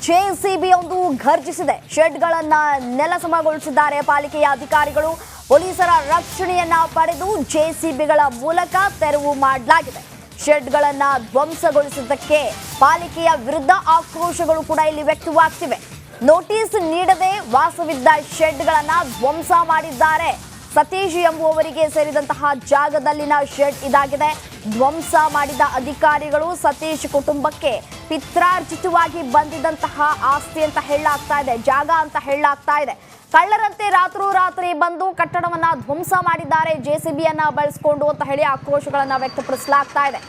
JCB ಒಂದು ಘರ್ಜಿಸಿದೆ. ಶೆಡ್ಗಳನ್ನ ನೆಲಸಮಗೊಳಿಸಿದ್ದಾರೆ ಪಾಲಿಕೆಯ ಅಧಿಕಾರಿಗಳು. ಪೊಲೀಸರ ರಕ್ಷಣೆಯನ್ನ ಪಡೆದು ಜೆಸಿಬಿಗಳ ಮೂಲಕ ತೆರವು ಮಾಡಲಾಗಿದೆ. ಶೆಡ್ಗಳನ್ನ ಧ್ವಂಸಗೊಳಿಸಿದ್ದಕ್ಕೆ ಪಾಲಿಕೆಯ ವಿರುದ್ಧ ಆಕ್ರೋಶಗಳು ಕೂಡ ಇಲ್ಲಿ ವ್ಯಕ್ತವಾಗ್ತಿವೆ. ನೋಟಿಸ್ ನೀಡದೆ ವಾಸವಿದ್ದ ಶೆಡ್ಗಳನ್ನ ಧ್ವಂಸ ಮಾಡಿದ್ದಾರೆ. ಸತೀಶ್ ಎಂಬುವವರಿಗೆ ಸೇರಿದಂತಹ ಜಾಗದಲ್ಲಿನ ಶೆಡ್ ಇದಾಗಿದೆ. ಧ್ವಂಸ ಮಾಡಿದ ಅಧಿಕಾರಿಗಳು ಸತೀಶ್ ಕುಟುಂಬಕ್ಕೆ ಪಿತ್ರಾರ್ಜಿತವಾಗಿ ಬಂದಿದ್ದಂತಹ ಆಸ್ತಿ ಅಂತ ಹೇಳಲಾಗ್ತಾ ಇದೆ, ಜಾಗ ಅಂತ ಹೇಳಲಾಗ್ತಾ ಇದೆ. ಕಳ್ಳರಂತೆ ರಾತ್ರೋರಾತ್ರಿ ಬಂದು ಕಟ್ಟಡವನ್ನ ಧ್ವಂಸ ಮಾಡಿದ್ದಾರೆ ಜೆಸಿಬಿಯನ್ನ ಬಳಸಿಕೊಂಡು ಅಂತ ಹೇಳಿ ಆಕ್ರೋಶಗಳನ್ನ ವ್ಯಕ್ತಪಡಿಸಲಾಗ್ತಾ ಇದೆ.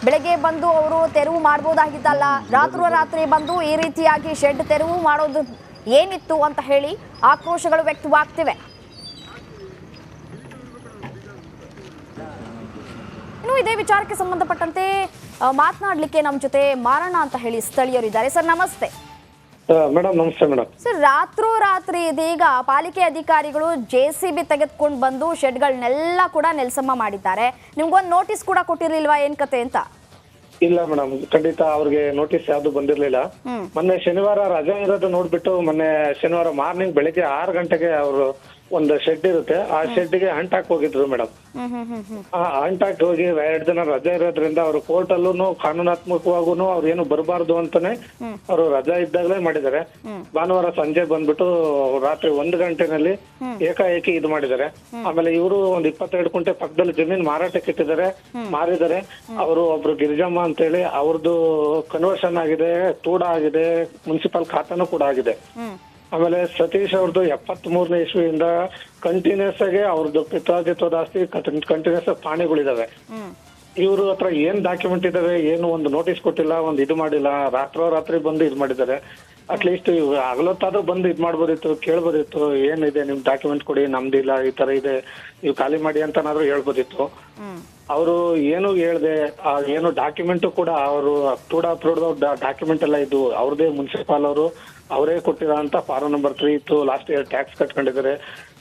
ಬೆಳಗ್ಗೆ ಬಂದು ಅವರು ತೆರವು ಮಾಡಬಹುದಾಗಿತ್ತಲ್ಲ, ರಾತ್ರೋರಾತ್ರಿ ಬಂದು ಈ ರೀತಿಯಾಗಿ ಶೆಡ್ ತೆರವು ಮಾಡೋದು ಏನಿತ್ತು ಅಂತ ಹೇಳಿ ಆಕ್ರೋಶಗಳು ವ್ಯಕ್ತವಾಗ್ತಿವೆ. ಇನ್ನು ಇದೇ ವಿಚಾರಕ್ಕೆ ಸಂಬಂಧಪಟ್ಟಂತೆ ಮಾತನಾಡಲಿಕ್ಕೆ ನಮ್ಮ ಜೊತೆ ಮಾರಣ್ಣ ಅಂತ ಹೇಳಿ ಸ್ಥಳೀಯರಿದ್ದಾರೆ. ಸರ್ ನಮಸ್ತೆ. ಮೇಡಮ್ ನಮಸ್ತೆ ಮೇಡಮ್. ಸರ್ ರಾತ್ರೋರಾತ್ರಿ ಇದೀಗ ಪಾಲಿಕೆ ಅಧಿಕಾರಿಗಳು ಜೆಸಿಬಿ ತೆಗೆದುಕೊಂಡು ಬಂದು ಶೆಡ್ಗಳನ್ನೆಲ್ಲ ಕೂಡ ನೆಲಸಮ ಮಾಡಿದ್ದಾರೆ. ನಿಮ್ಗೊಂದು ನೋಟಿಸ್ ಕೂಡ ಕೊಟ್ಟಿರ್ಲಿಲ್ವಾ ಏನ್ ಕತೆ ಅಂತ? ಇಲ್ಲ ಮೇಡಮ್, ಖಂಡಿತ ಅವ್ರಿಗೆ ನೋಟಿಸ್ ಯಾವ್ದು ಬಂದಿರ್ಲಿಲ್ಲ. ಮೊನ್ನೆ ಶನಿವಾರ ರಜೆ ಇರೋದು ನೋಡ್ಬಿಟ್ಟು ಮೊನ್ನೆ ಶನಿವಾರ ಮಾರ್ನಿಂಗ್ ಬೆಳಿಗ್ಗೆ 6 ಗಂಟೆಗೆ ಅವರು ಒಂದು ಶೆಡ್ ಇರುತ್ತೆ, ಆ ಶೆಡ್ಗೆ ಅಂಟಾಕ್ ಹೋಗಿದ್ರು ಮೇಡಮ್. ಆ ಅಂಟಾಕ್ ಹೋಗಿ 2 ದಿನ ರಜೆ ಇರೋದ್ರಿಂದ ಅವರು ಕೋರ್ಟ್ ಅಲ್ಲೂ ಕಾನೂನಾತ್ಮಕವಾಗೂ ಅವ್ರು ಏನು ಬರಬಾರ್ದು ಅಂತಾನೆ ಅವರು ರಜಾ ಇದ್ದಾಗಲೇ ಮಾಡಿದ್ದಾರೆ. ಭಾನುವಾರ ಸಂಜೆ ಬಂದ್ಬಿಟ್ಟು ರಾತ್ರಿ 1 ಗಂಟೆನಲ್ಲಿ ಏಕಾಏಕಿ ಇದು ಮಾಡಿದ್ದಾರೆ. ಆಮೇಲೆ ಇವರು ಒಂದು 22 ಕುಂಟೆ ಪಕ್ಕದಲ್ಲಿ ಜಮೀನ್ ಮಾರಾಟಕ್ಕೆ ಇಟ್ಟಿದ್ದಾರೆ, ಮಾರಿದ್ದಾರೆ. ಅವರು ಒಬ್ರು ಗಿರಿಜಮ್ಮ ಅಂತ ಹೇಳಿ ಅವ್ರದ್ದು ಕನ್ವರ್ಷನ್ ಆಗಿದೆ, ತೂಡ ಆಗಿದೆ, ಮುನ್ಸಿಪಲ್ ಖಾತಾನು ಕೂಡ ಆಗಿದೆ. ಆಮೇಲೆ ಸತೀಶ್ ಅವ್ರದ್ದು 73ನೇ ಇಸ್ವಿಯಿಂದ ಕಂಟಿನ್ಯೂಸ್ ಆಗಿ ಅವ್ರದ್ದು ಪಿತ್ರಾರ್ಜಿತವಾದ ಆಸ್ತಿ ಕಂಟಿನ್ಯೂಸ್ ಆಗಿ ಪಾಣಿಗಳಿದಾವೆ. ಇವ್ರ ಹತ್ರ ಏನ್ ಡಾಕ್ಯುಮೆಂಟ್ ಇದಾವೆ, ಏನು ಒಂದು ನೋಟಿಸ್ ಕೊಟ್ಟಿಲ್ಲ, ಒಂದು ಇದು ಮಾಡಿಲ್ಲ, ರಾತ್ರೋರಾತ್ರಿ ಬಂದು ಇದು ಮಾಡಿದ್ದಾರೆ. ಅಟ್ಲೀಸ್ಟ್ ಹಗಲೊತ್ತಾದ್ರೂ ಬಂದು ಇದು ಮಾಡ್ಬೋದಿತ್ತು, ಕೇಳ್ಬೋದಿತ್ತು, ಏನಿದೆ ನಿಮ್ ಡಾಕ್ಯುಮೆಂಟ್ ಕೊಡಿ, ನಮ್ದಿಲ್ಲ, ಈ ತರ ಇದೆ, ನೀವು ಖಾಲಿ ಮಾಡಿ ಅಂತನಾದ್ರೂ ಹೇಳ್ಬೋದಿತ್ತು. ಅವರು ಏನು ಹೇಳ್ದೆ, ಏನು ಡಾಕ್ಯುಮೆಂಟ್ ಕೂಡ ಅವರು ಟೂಡ ಅಪ್ರೂವ್ಡ್ ಡಾಕ್ಯುಮೆಂಟ್ ಎಲ್ಲ ಇದು ಅವ್ರದೇ ಮುನ್ಸಿಪಾಲ್ ಅವರು ಅವರೇ ಕೊಟ್ಟಿರೋ ಅಂತ ಫಾರಂ ನಂಬರ್ 3 ಇತ್ತು, ಲಾಸ್ಟ್ ಇಯರ್ ಟ್ಯಾಕ್ಸ್ ಕಟ್ಕೊಂಡಿದ್ದಾರೆ.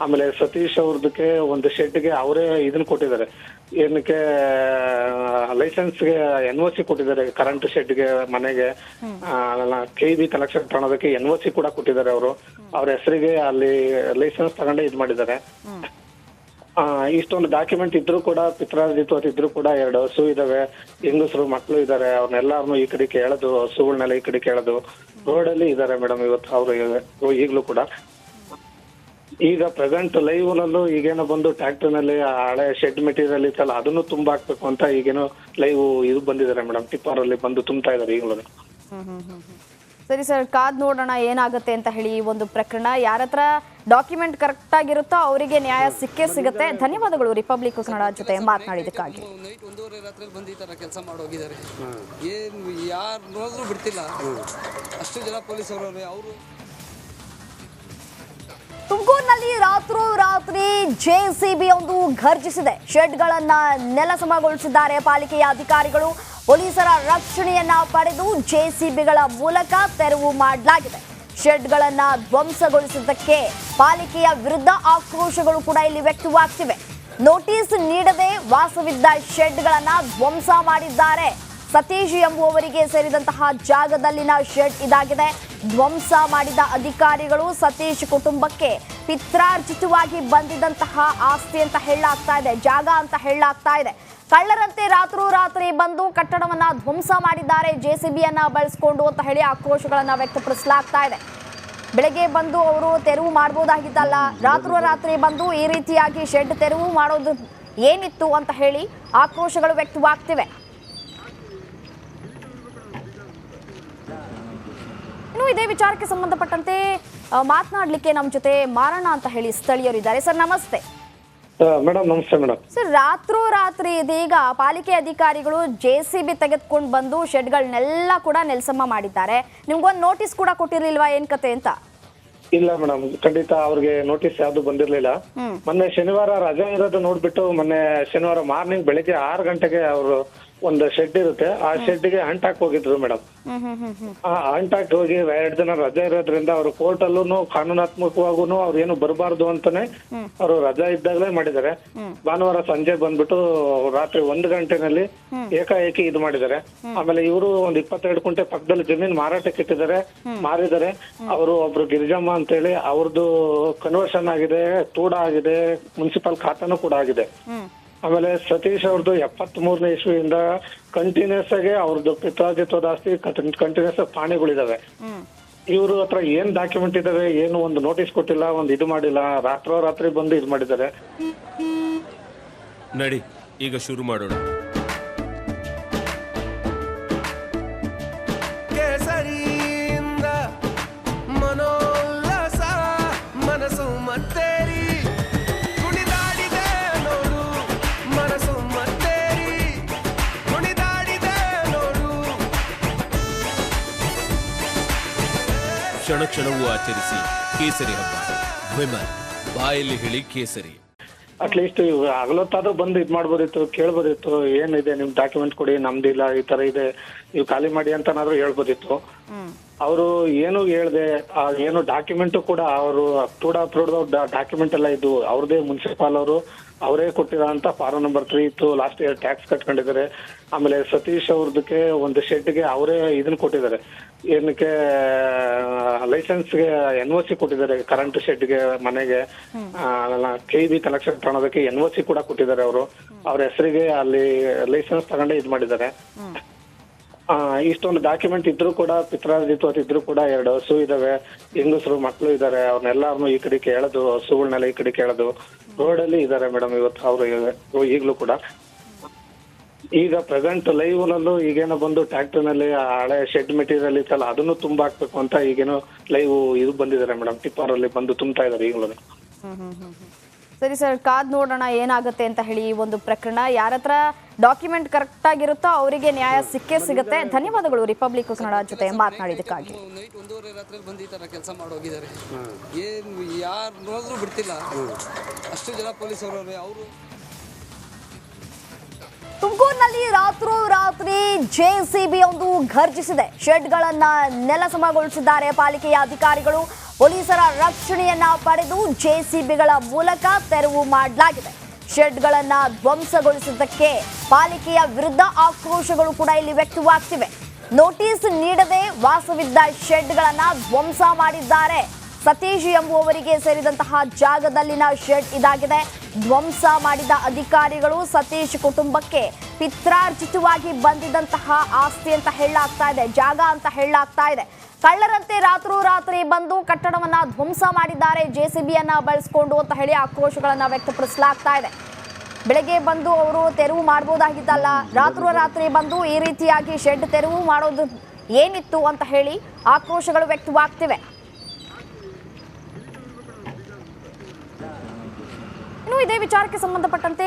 ಆಮೇಲೆ ಸತೀಶ್ ಅವ್ರದಕ್ಕೆ ಒಂದು ಶೆಡ್ಗೆ ಅವರೇ ಇದನ್ನ ಕೊಟ್ಟಿದ್ದಾರೆ, ಏನಕ್ಕೆ ಲೈಸೆನ್ಸ್ಗೆ NOC ಕೊಟ್ಟಿದ್ದಾರೆ, ಕರೆಂಟ್ ಶೆಡ್ಗೆ, ಮನೆಗೆ KEB ಕಲೆಕ್ಷನ್ ತಗೊಳೋದಕ್ಕೆ NOC ಕೂಡ ಕೊಟ್ಟಿದ್ದಾರೆ. ಅವರು ಅವ್ರ ಹೆಸರಿಗೆ ಅಲ್ಲಿ ಲೈಸೆನ್ಸ್ ತಗೊಂಡೇ ಇದು ಮಾಡಿದ್ದಾರೆ. ಇಷ್ಟೊಂದು ಡಾಕ್ಯುಮೆಂಟ್ ಇದ್ರು ಕೂಡ, ಪಿತ್ರಾರ್ಜಿತ ಇದ್ರು ಕೂಡ 2 ಹಸು ಇದಾವೆ, ಹೆಂಗಸರು ಮಕ್ಕಳು ಇದಾರೆ, ಅವ್ರನ್ನೆಲ್ಲಾರನು ಈ ಕಡೆ ಕೇಳೋದು, ಹಸುಗಳನ್ನೆಲ್ಲ ಈ ಕಡೆ ಕೇಳೋದು, ರೋಡ್ ಅಲ್ಲಿ ಇದಾರೆ ಮೇಡಮ್ ಇವತ್ತು ಅವರು ಈಗಲೂ ಕೂಡ. ಈಗ ಪ್ರೆಸೆಂಟ್ ಲೈವ್ ನಲ್ಲೂ ಈಗೇನೋ ಬಂದು ಟ್ರ್ಯಾಕ್ಟರ್ ನಲ್ಲಿ ಹಳೆ ಶೆಡ್ ಮೆಟೀರಿಯಲ್ ಇತ್ತಲ್ಲ ಅದನ್ನು ತುಂಬಾ ಹಾಕ್ಬೇಕು ಅಂತ ಈಗೇನೋ ಲೈವ್ ಇದು ಬಂದಿದ್ದಾರೆ ಮೇಡಮ್, ಟಿಪ್ಪರ್ ಅಲ್ಲಿ ಬಂದು ತುಂಬ್ತಾ ಇದಾರೆ ಈಗಲೂ. ಸರಿ ಸರ್, ಕಾದ್ ನೋಡೋಣ ಏನಾಗುತ್ತೆ ಅಂತ ಹೇಳಿ. ಈ ಒಂದು ಪ್ರಕರಣ ಯಾರ ಹತ್ರ ಡಾಕ್ಯುಮೆಂಟ್ ಕರೆಕ್ಟ್ ಆಗಿರುತ್ತೋ ಅವರಿಗೆ ನ್ಯಾಯ ಸಿಕ್ಕೇ ಸಿಗುತ್ತೆ. ಧನ್ಯವಾದಗಳು ರಿಪಬ್ಲಿಕ್ ಕನ್ನಡ ಜೊತೆ ಮಾತನಾಡಿದಕ್ಕಾಗಿ. ನೈಟ್ 1:30 ರಾತ್ರಿ ಬಂದು ಈ ತರ ಕೆಲಸ ಮಾಡೋಗಿದ್ದಾರೆ. ಏನು ಯಾರು ನೋಡಿದ್ರು ಬಿಡ್ತಿಲ್ಲ, ಅಷ್ಟು ಜನ ಪೊಲೀಸ್ ಅವರು. ತುಮಕೂರಿನಲ್ಲಿ ರಾತ್ರೋರಾತ್ರಿ ಜೆಸಿಬಿ ಒಂದು ಘರ್ಜಿಸಿದೆ. ಶೆಡ್ಗಳನ್ನ ನೆಲಸಮಗೊಳಿಸಿದ್ದಾರೆ ಪಾಲಿಕೆಯ ಅಧಿಕಾರಿಗಳು. ಪೊಲೀಸರ ರಕ್ಷಣೆಯನ್ನ ಪಡೆದು ಜೆಸಿಬಿಗಳ ಮೂಲಕ ತೆರವು ಮಾಡಲಾಗಿದೆ. ಶೆಡ್ಗಳನ್ನ ಧ್ವಂಸಗೊಳಿಸಿದ್ದಕ್ಕೆ ಪಾಲಿಕೆಯ ವಿರುದ್ಧ ಆಕ್ರೋಶಗಳು ಕೂಡ ಇಲ್ಲಿ ವ್ಯಕ್ತವಾಗ್ತಿವೆ. ನೋಟಿಸ್ ನೀಡದೆ ವಾಸವಿದ್ದ ಶೆಡ್ಗಳನ್ನ ಧ್ವಂಸ ಮಾಡಿದ್ದಾರೆ. ಸತೀಶ್ ಎಂಬುವವರಿಗೆ ಸೇರಿದಂತಹ ಜಾಗದಲ್ಲಿನ ಶೆಡ್ ಇದಾಗಿದೆ. ಧ್ವಂಸ ಮಾಡಿದ ಅಧಿಕಾರಿಗಳು ಸತೀಶ್ ಕುಟುಂಬಕ್ಕೆ ಪಿತ್ರಾರ್ಜಿತವಾಗಿ ಬಂದಿದ್ದಂತಹ ಆಸ್ತಿ ಅಂತ ಹೇಳಲಾಗ್ತಾ ಇದೆ, ಜಾಗ ಅಂತ ಹೇಳಲಾಗ್ತಾ ಇದೆ. ಕಳ್ಳರಂತೆ ರಾತ್ರೋರಾತ್ರಿ ಬಂದು ಕಟ್ಟಡವನ್ನ ಧ್ವಂಸ ಮಾಡಿದ್ದಾರೆ ಜೆಸಿಬಿಯನ್ನ ಬಳಸಿಕೊಂಡು ಅಂತ ಹೇಳಿ ಆಕ್ರೋಶಗಳನ್ನ ವ್ಯಕ್ತಪಡಿಸಲಾಗ್ತಾ ಇದೆ. ಬೆಳಗ್ಗೆ ಬಂದು ಅವರು ತೆರವು ಮಾಡಬಹುದಾಗಿತ್ತಲ್ಲ, ರಾತ್ರೋರಾತ್ರಿ ಬಂದು ಈ ರೀತಿಯಾಗಿ ಶೆಡ್ ತೆರವು ಮಾಡೋದು ಏನಿತ್ತು ಅಂತ ಹೇಳಿ ಆಕ್ರೋಶಗಳು ವ್ಯಕ್ತವಾಗ್ತಿವೆ. ಇನ್ನು ಇದೇ ವಿಚಾರಕ್ಕೆ ಸಂಬಂಧಪಟ್ಟಂತೆ ಮಾತನಾಡಲಿಕ್ಕೆ ನಮ್ಮ ಜೊತೆ ಮಾರಣ್ಣ ಅಂತ ಹೇಳಿ ಸ್ಥಳೀಯರಿದ್ದಾರೆ. ಸರ್ ನಮಸ್ತೆ. ಮೇಡಮ್ ನಮಸ್ತೆ ಮೇಡಮ್. ಸರ್ ರಾತ್ರೋರಾತ್ರಿ ಇದೀಗ ಪಾಲಿಕೆ ಅಧಿಕಾರಿಗಳು ಜೆಸಿಬಿ ತೆಗೆದುಕೊಂಡು ಬಂದು ಶೆಡ್ಗಳನ್ನೆಲ್ಲ ಕೂಡ ನೆಲಸಮ ಮಾಡಿದ್ದಾರೆ. ನಿಮ್ಗೊಂದು ನೋಟಿಸ್ ಕೂಡ ಕೊಟ್ಟಿರ್ಲಿಲ್ವಾ ಏನ್ ಕತೆ ಅಂತ? ಇಲ್ಲ ಮೇಡಮ್, ಖಂಡಿತ ಅವ್ರಿಗೆ ನೋಟಿಸ್ ಯಾವ್ದು ಬಂದಿರ್ಲಿಲ್ಲ. ಮೊನ್ನೆ ಶನಿವಾರ ರಜೆ ಇರೋದು ನೋಡ್ಬಿಟ್ಟು ಮೊನ್ನೆ ಶನಿವಾರ ಮಾರ್ನಿಂಗ್ ಬೆಳಿಗ್ಗೆ 6 ಗಂಟೆಗೆ ಅವರು ಒಂದು ಶೆಡ್ ಇರುತ್ತೆ, ಆ ಶೆಡ್ಗೆ ಅಂಟಾಕ್ ಹೋಗಿದ್ರು ಮೇಡಮ್. ಆ ಅಂಟಾಕ್ ಹೋಗಿ 2 ದಿನ ರಜೆ ಇರೋದ್ರಿಂದ ಅವರು ಕೋರ್ಟ್ ಅಲ್ಲೂ ಕಾನೂನಾತ್ಮಕವಾಗೂ ಅವ್ರು ಏನು ಬರಬಾರ್ದು ಅಂತಾನೆ ಅವರು ರಜಾ ಇದ್ದಾಗಲೇ ಮಾಡಿದ್ದಾರೆ. ಭಾನುವಾರ ಸಂಜೆ ಬಂದ್ಬಿಟ್ಟು ರಾತ್ರಿ 1 ಗಂಟೆನಲ್ಲಿ ಏಕಾಏಕಿ ಇದು ಮಾಡಿದ್ದಾರೆ. ಆಮೇಲೆ ಇವರು ಒಂದು 22 ಕುಂಟೆ ಪಕ್ಕದಲ್ಲಿ ಜಮೀನ್ ಮಾರಾಟಕ್ಕೆ ಇಟ್ಟಿದ್ದಾರೆ, ಮಾರಿದ್ದಾರೆ. ಅವರು ಒಬ್ರು ಗಿರಿಜಮ್ಮ ಅಂತೇಳಿ ಅವ್ರದ್ದು ಕನ್ವರ್ಷನ್ ಆಗಿದೆ, ತೂಡ ಆಗಿದೆ, ಮುನ್ಸಿಪಲ್ ಖಾತಾನು ಕೂಡ ಆಗಿದೆ. ಆಮೇಲೆ ಸತೀಶ್ ಅವ್ರದ್ದು 73ನೇ ಇಸ್ವಿಯಿಂದ ಕಂಟಿನ್ಯೂಸ್ ಆಗಿ ಅವ್ರದ್ದು ಪಿತ್ರಾರ್ಜಿತ್ವದ ಆಸ್ತಿ ಕಂಟಿನ್ಯೂಸ್ ಪಾಣಿಗಳಿದಾವೆ. ಇವ್ರ ಹತ್ರ ಏನ್ ಡಾಕ್ಯುಮೆಂಟ್ ಇದಾವೆ, ಏನು ಒಂದು ನೋಟಿಸ್ ಕೊಟ್ಟಿಲ್ಲ, ಒಂದು ಇದು ಮಾಡಿಲ್ಲ, ರಾತ್ರೋರಾತ್ರಿ ಬಂದು ಇದು ಮಾಡಿದ್ದಾರೆ. ನಡಿ ಈಗ ಶುರು ಮಾಡೋಣ. ಕೇಸರಿಯಿಂದ ಮನೋಲ್ಲಾಸ ಮನಸ್ಸು ಮತ್ತೇರಿ ಕುಣಿದಾಡಿದೆ ನೋಡು, ಮನಸ್ಸು ಮತ್ತೇರಿ ಕುಣಿದಾಡಿದೆ ನೋಡು. ಕ್ಷಣ ಕ್ಷಣವೂ ಆಚರಿಸಿ ಕೇಸರಿ ಹಬ್ಬ. ವಿಮಲ್ ಬಾಯಲ್ಲಿ ಹೇಳಿ ಕೇಸರಿ. ಅಟ್ಲೀಸ್ಟ್ ಹಗಲೊತ್ತಾದ್ರೂ ಬಂದು ಇದ್ ಮಾಡ್ಬೋದಿತ್ತು, ಕೇಳ್ಬೋದಿತ್ತು, ಏನಿದೆ ನಿಮ್ ಡಾಕ್ಯುಮೆಂಟ್ ಕೊಡಿ, ನಮ್ದಿಲ್ಲ, ಈ ತರ ಇದೆ, ನೀವು ಖಾಲಿ ಮಾಡಿ ಅಂತನಾದ್ರೂ ಹೇಳ್ಬೋದಿತ್ತು. ಅವರು ಏನು ಹೇಳ್ದೆ, ಏನು ಡಾಕ್ಯುಮೆಂಟ್ ಕೂಡ ಅವರು ಟೂಡ ಅಪ್ರೂವ್ಡ್ ಡಾಕ್ಯುಮೆಂಟ್ ಎಲ್ಲ ಇದು ಅವ್ರದೇ ಮುನ್ಸಿಪಾಲ್ ಅವರು ಅವರೇ ಕೊಟ್ಟಿರೋ ಅಂತ ಫಾರಂ ನಂಬರ್ 3 ಇತ್ತು. ಲಾಸ್ಟ್ ಇಯರ್ ಟ್ಯಾಕ್ಸ್ ಕಟ್ಕೊಂಡಿದ್ದಾರೆ. ಆಮೇಲೆ ಸತೀಶ್ ಅವ್ರದಕ್ಕೆ ಒಂದು ಶೆಡ್ಗೆ ಅವರೇ ಇದನ್ನ ಕೊಟ್ಟಿದ್ದಾರೆ, ಏನಕ್ಕೆ ಲೈಸೆನ್ಸ್ಗೆ NOC ಕೊಟ್ಟಿದ್ದಾರೆ, ಕರೆಂಟ್ ಶೆಡ್ಗೆ, ಮನೆಗೆ KEB ಕನೆಕ್ಷನ್ ತಗೊಳೋದಕ್ಕೆ NOC ಕೂಡ ಕೊಟ್ಟಿದ್ದಾರೆ. ಅವರು ಅವ್ರ ಹೆಸರಿಗೆ ಅಲ್ಲಿ ಲೈಸೆನ್ಸ್ ತಗೊಂಡೇ ಇದು ಮಾಡಿದ್ದಾರೆ. ಇಷ್ಟೊಂದು ಡಾಕ್ಯುಮೆಂಟ್ ಇದ್ರು ಕೂಡ, ಪಿತ್ರಾರ್ಜಿತ್ವ ಇದ್ರು ಕೂಡ 2 ಹಸು ಇದಾವೆ, ಹೆಂಗಸರು ಮಕ್ಕಳು ಇದಾರೆ, ಅವ್ರನ್ನೆಲ್ಲಾರನು ಈ ಕಡೆ ಕೇಳೋದು, ಹಸುಗಳನ್ನೆಲ್ಲ ಈ ಕಡೆ ಕೇಳೋದು, ರೋಡಲ್ಲಿ ಇದಾರೆ ಮೇಡಮ್ ಇವತ್ತು ಅವರು ಈಗಲೂ ಕೂಡ. ಈಗ ಪ್ರೆಸೆಂಟ್ ಲೈವ್ ನಲ್ಲೂ ಈಗೇನೋ ಬಂದು ಟ್ರ್ಯಾಕ್ಟರ್ ನಲ್ಲಿ ಹಳೆ ಶೆಡ್ ಮೆಟೀರಿಯಲ್ ಇತ್ತಲ್ಲ ಅದನ್ನು ತುಂಬಾ ಹಾಕ್ಬೇಕು ಅಂತ ಈಗೇನೋ ಲೈವ್ ಇದು ಬಂದಿದ್ದಾರೆ ಮೇಡಮ್, ಟಿಪ್ಪರ್ ಅಲ್ಲಿ ಬಂದು ತುಂಬ್ತಾ ಇದಾರೆ ಈಗಲೂ. ಸರಿ ಸರ್, ಕಾದ್ ನೋಡೋಣ ಏನಾಗುತ್ತೆ ಅಂತ ಹೇಳಿ. ಈ ಒಂದು ಪ್ರಕರಣ ಯಾರ ಹತ್ರ ಡಾಕ್ಯುಮೆಂಟ್ ಕರೆಕ್ಟ್ ಆಗಿರುತ್ತೋ ಅವರಿಗೆ ನ್ಯಾಯ ಸಿಕ್ಕೇ ಸಿಗುತ್ತೆ. ಧನ್ಯವಾದಗಳು ರಿಪಬ್ಲಿಕ್ ಕನ್ನಡ ಜೊತೆ ಮಾತನಾಡಿದಕ್ಕಾಗಿ. ನೈಟ್ 1:30 ರಾತ್ರಿಯಲ್ಲಿ ಬಂದು ಈ ತರ ಕೆಲಸ ಮಾಡೋಗಿದ್ದಾರೆ. ಏನು ಯಾರು ನೋಡಿದ್ರು ಬಿಡ್ತಿಲ್ಲ, ಅಷ್ಟು ಜನ ಪೊಲೀಸ್ ಅವರು. ತುಮಕೂರಿನಲ್ಲಿ ರಾತ್ರೋರಾತ್ರಿ JCB ಒಂದು ಘರ್ಜಿಸಿದೆ. ಶೆಡ್ಗಳನ್ನ ನೆಲಸಮಗೊಳಿಸಿದ್ದಾರೆ ಪಾಲಿಕೆಯ ಅಧಿಕಾರಿಗಳು. ಪೊಲೀಸರ ರಕ್ಷಣೆಯನ್ನ ಪಡೆದು JCBಗಳ ಮೂಲಕ ತೆರವು ಮಾಡಲಾಗಿದೆ. ಶೆಡ್ಗಳನ್ನ ಧ್ವಂಸಗೊಳಿಸಿದ್ದಕ್ಕೆ ಪಾಲಿಕೆಯ ವಿರುದ್ಧ ಆಕ್ರೋಶಗಳು ಕೂಡ ಇಲ್ಲಿ ವ್ಯಕ್ತವಾಗ್ತಿವೆ. ನೋಟಿಸ್ ನೀಡದೆ ವಾಸವಿದ್ದ ಶೆಡ್ಗಳನ್ನ ಧ್ವಂಸ ಮಾಡಿದ್ದಾರೆ. ಸತೀಶ್ ಎಂಬುವವರಿಗೆ ಸೇರಿದಂತಹ ಜಾಗದಲ್ಲಿನ ಶೆಡ್ ಇದಾಗಿದೆ. ಧ್ವಂಸ ಮಾಡಿದ ಅಧಿಕಾರಿಗಳು ಸತೀಶ್ ಕುಟುಂಬಕ್ಕೆ ಪಿತ್ರಾರ್ಜಿತವಾಗಿ ಬಂದಿದ್ದಂತಹ ಆಸ್ತಿ ಅಂತ ಹೇಳಲಾಗ್ತಾ ಇದೆ, ಜಾಗ ಅಂತ ಹೇಳಲಾಗ್ತಾ ಇದೆ. ಕಳ್ಳರಂತೆ ರಾತ್ರೋರಾತ್ರಿ ಬಂದು ಕಟ್ಟಡವನ್ನ ಧ್ವಂಸ ಮಾಡಿದ್ದಾರೆ JCBಯನ್ನ ಬಳಸಿಕೊಂಡು ಅಂತ ಹೇಳಿ ಆಕ್ರೋಶಗಳನ್ನ ವ್ಯಕ್ತಪಡಿಸಲಾಗ್ತಾ ಇದೆ. ಬೆಳಗ್ಗೆ ಬಂದು ಅವರು ತೆರವು ಮಾಡಬಹುದಾಗಿದ್ದಲ್ಲ, ರಾತ್ರೋರಾತ್ರಿ ಬಂದು ಈ ರೀತಿಯಾಗಿ ಶೆಡ್ ತೆರವು ಮಾಡೋದು ಏನಿತ್ತು ಅಂತ ಹೇಳಿ ಆಕ್ರೋಶಗಳು ವ್ಯಕ್ತವಾಗ್ತಿವೆ. ಇನ್ನು ಇದೇ ವಿಚಾರಕ್ಕೆ ಸಂಬಂಧಪಟ್ಟಂತೆ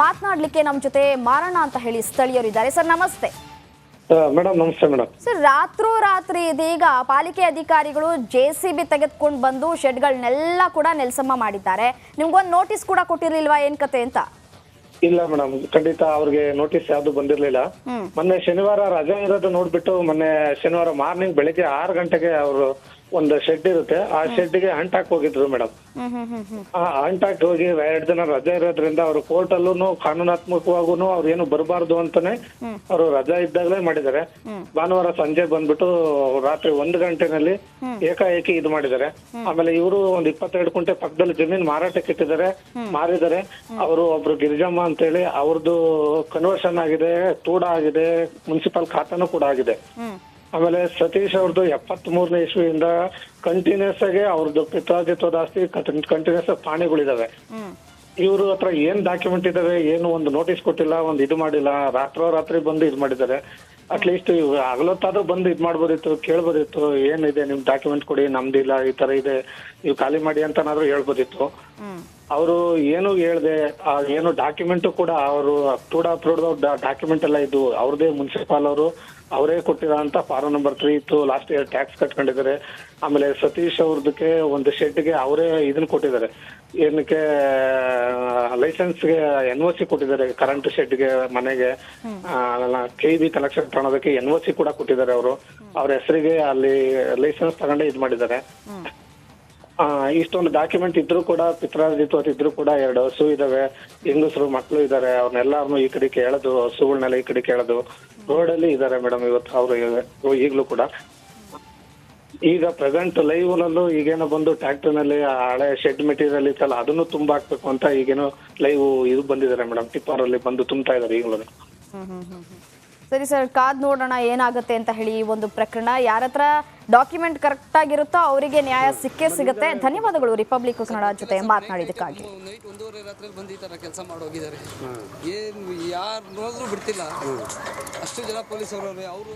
ಮಾತನಾಡಲಿಕ್ಕೆ ನಮ್ಮ ಜೊತೆ ಮಾರಣ್ಣ ಅಂತ ಹೇಳಿ ಸ್ಥಳೀಯರಿದ್ದಾರೆ. ಸರ್ ನಮಸ್ತೆ. ಮೇಡಮ್ ನಮಸ್ತೆ ಮೇಡಮ್. ಸರ್, ರಾತ್ರೋರಾತ್ರಿ ಇದೀಗ ಪಾಲಿಕೆ ಅಧಿಕಾರಿಗಳು JCB ತೆಗೆದುಕೊಂಡು ಬಂದು ಶೆಡ್ಗಳನ್ನೆಲ್ಲ ಕೂಡ ನೆಲಸಮ ಮಾಡಿದ್ದಾರೆ. ನಿಮ್ಗೊಂದು ನೋಟಿಸ್ ಕೂಡ ಕೊಟ್ಟಿರ್ಲಿಲ್ವಾ, ಏನ್ ಕತೆ ಅಂತ? ಇಲ್ಲ ಮೇಡಮ್, ಖಂಡಿತ ಅವ್ರಿಗೆ ನೋಟಿಸ್ ಯಾವ್ದು ಬಂದಿರ್ಲಿಲ್ಲ. ಮೊನ್ನೆ ಶನಿವಾರ ರಜೆ ಇರೋದು ನೋಡ್ಬಿಟ್ಟು ಮೊನ್ನೆ ಶನಿವಾರ ಮಾರ್ನಿಂಗ್ ಬೆಳಿಗ್ಗೆ 6 ಗಂಟೆಗೆ ಅವರು ಒಂದು ಶೆಡ್ ಇರುತ್ತೆ, ಆ ಶೆಡ್ಗೆ ಅಂಟಾಕ್ ಹೋಗಿದ್ರು ಮೇಡಮ್. ಆ ಅಂಟಾಕ್ ಹೋಗಿ 2 ದಿನ ರಜೆ ಇರೋದ್ರಿಂದ ಅವರು ಕೋರ್ಟ್ ಅಲ್ಲೂ ಕಾನೂನಾತ್ಮಕವಾಗೂ ಅವ್ರು ಏನು ಬರಬಾರ್ದು ಅಂತಾನೆ ಅವರು ರಜಾ ಇದ್ದಾಗಲೇ ಮಾಡಿದ್ದಾರೆ. ಭಾನುವಾರ ಸಂಜೆ ಬಂದ್ಬಿಟ್ಟು ರಾತ್ರಿ 1 ಗಂಟೆನಲ್ಲಿ ಏಕಾಏಕಿ ಇದು ಮಾಡಿದ್ದಾರೆ. ಆಮೇಲೆ ಇವರು ಒಂದು 22 ಕುಂಟೆ ಪಕ್ಕದಲ್ಲಿ ಜಮೀನ್ ಮಾರಾಟಕ್ಕೆ ಇಟ್ಟಿದ್ದಾರೆ, ಮಾರಿದ್ದಾರೆ. ಅವರು ಒಬ್ರು ಗಿರಿಜಮ್ಮ ಅಂತೇಳಿ ಅವ್ರದ್ದು ಕನ್ವರ್ಷನ್ ಆಗಿದೆ, ತೂಡ ಆಗಿದೆ, ಮುನ್ಸಿಪಲ್ ಖಾತಾನು ಕೂಡ ಆಗಿದೆ. ಆಮೇಲೆ ಸತೀಶ್ ಅವ್ರದ್ದು 73ನೇ ಇಸ್ವಿಯಿಂದ ಕಂಟಿನ್ಯೂಸ್ ಆಗಿ ಅವ್ರದ್ದು ಪಿತ್ರಾರ್ಜಿತ್ವದ ಆಸ್ತಿ ಕಂಟಿನ್ಯೂಸ್ ಪಾಣಿಗಳಿದಾವೆ. ಇವ್ರ ಹತ್ರ ಏನ್ ಡಾಕ್ಯುಮೆಂಟ್ ಇದಾವೆ, ಏನು ಒಂದು ನೋಟಿಸ್ ಕೊಟ್ಟಿಲ್ಲ, ಒಂದು ಇದು ಮಾಡಿಲ್ಲ, ರಾತ್ರೋರಾತ್ರಿ ಬಂದು ಇದು ಮಾಡಿದ್ದಾರೆ. ಅಟ್ಲೀಸ್ಟ್ ಹಗಲೊತ್ತಾದ್ರೂ ಬಂದು ಇದ್ ಮಾಡ್ಬೋದಿತ್ತು, ಕೇಳ್ಬೋದಿತ್ತು, ಏನಿದೆ ನಿಮ್ ಡಾಕ್ಯುಮೆಂಟ್ ಕೊಡಿ, ನಮ್ದಿಲ್ಲ, ಈ ತರ ಇದೆ, ನೀವು ಖಾಲಿ ಮಾಡಿ ಅಂತನಾದ್ರೂ ಹೇಳ್ಬೋದಿತ್ತು. ಅವರು ಏನು ಹೇಳ್ದೆ, ಏನು ಡಾಕ್ಯುಮೆಂಟ್ ಕೂಡ ಅವರು ಟೂಡ ಅಪ್ರೂವ್ಡ್ ಡಾಕ್ಯುಮೆಂಟ್ ಎಲ್ಲ ಇದು ಅವ್ರದೇ ಮುನ್ಸಿಪಾಲ್ ಅವರು ಅವರೇ ಕೊಟ್ಟಿರೋ ಅಂತ ಫಾರಂ ನಂಬರ್ 3 ಇತ್ತು. ಲಾಸ್ಟ್ ಇಯರ್ ಟ್ಯಾಕ್ಸ್ ಕಟ್ಕೊಂಡಿದ್ದಾರೆ. ಆಮೇಲೆ ಸತೀಶ್ ಅವ್ರದಕ್ಕೆ ಒಂದು ಶೆಡ್ಗೆ ಅವರೇ ಇದನ್ನ ಕೊಟ್ಟಿದ್ದಾರೆ, ಏನಕ್ಕೆ ಲೈಸೆನ್ಸ್ಗೆ NOC ಕೊಟ್ಟಿದ್ದಾರೆ, ಕರೆಂಟ್ ಶೆಡ್ಗೆ, ಮನೆಗೆ, KEB ಕಲೆಕ್ಷನ್ ತಗೊಳೋದಕ್ಕೆ NOC ಕೂಡ ಕೊಟ್ಟಿದ್ದಾರೆ. ಅವರು ಅವ್ರ ಹೆಸರಿಗೆ ಅಲ್ಲಿ ಲೈಸೆನ್ಸ್ ತಗೊಂಡೆ ಇದ್ ಮಾಡಿದ್ದಾರೆ. ಇಷ್ಟೊಂದು ಡಾಕ್ಯುಮೆಂಟ್ ಇದ್ರು ಕೂಡ, ಪಿತ್ರಾರ್ಜಿತ ಇದ್ರು ಕೂಡ 2 ಹಸು ಇದಾವೆ, ಹೆಂಗಸರು ಮಕ್ಕಳು ಇದಾರೆ, ಅವ್ರನ್ನೆಲ್ಲಾರನು ಈ ಕಡೆ ಕೇಳೋದು, ಹಸುಗಳನ್ನೆಲ್ಲ ಈ ಕಡೆ ಕೇಳೋದು, ರೋಡಲ್ಲಿ ಇದಾರೆ ಮೇಡಮ್ ಇವತ್ತು ಅವರು ಈಗಲೂ ಕೂಡ. ಈಗ ಪ್ರೆಸೆಂಟ್ ಲೈವ್ ನಲ್ಲೂ ಈಗೇನೋ ಬಂದು ಟ್ರ್ಯಾಕ್ಟರ್ ನಲ್ಲಿ ಹಳೆ ಶೆಡ್ ಮೆಟೀರಿಯಲ್ ಇತ್ತಲ್ಲ ಅದನ್ನು ತುಂಬಾ ಹಾಕ್ಬೇಕು ಅಂತ ಈಗೇನೋ ಲೈವ್ ಇದು ಬಂದಿದ್ದಾರೆ ಮೇಡಮ್, ಟಿಪ್ಪರ್ ಅಲ್ಲಿ ಬಂದು ತುಂಬ್ತಾ ಇದಾರೆ ಈಗಲೂ. ಸರಿ ಸರ್, ಕಾದ್ ನೋಡೋಣ ಏನಾಗುತ್ತೆ ಅಂತ ಹೇಳಿ. ಈ ಒಂದು ಪ್ರಕರಣ ಯಾರ ಹತ್ರ ಡಾಕ್ಯುಮೆಂಟ್ ಕರೆಕ್ಟ್ ಆಗಿರುತ್ತೋ ಅವರಿಗೆ ನ್ಯಾಯ ಸಿಕ್ಕೇ ಸಿಗುತ್ತೆ. ಧನ್ಯವಾದಗಳು ರಿಪಬ್ಲಿಕ್ ಕನ್ನಡ ಜೊತೆ ಮಾತನಾಡಿದಕ್ಕಾಗಿ. ನೈಟ್ 1:30 ರಾತ್ರಿಯಲ್ಲಿ ಬಂದು ಈ ತರ ಕೆಲಸ ಮಾಡೋಗಿದ್ದಾರೆ. ಏನು ಯಾರು ನೋಡಿದ್ರು ಬಿಡ್ತಿಲ್ಲ. ಅಷ್ಟು ಜನ ಪೊಲೀಸ್ ಅವರು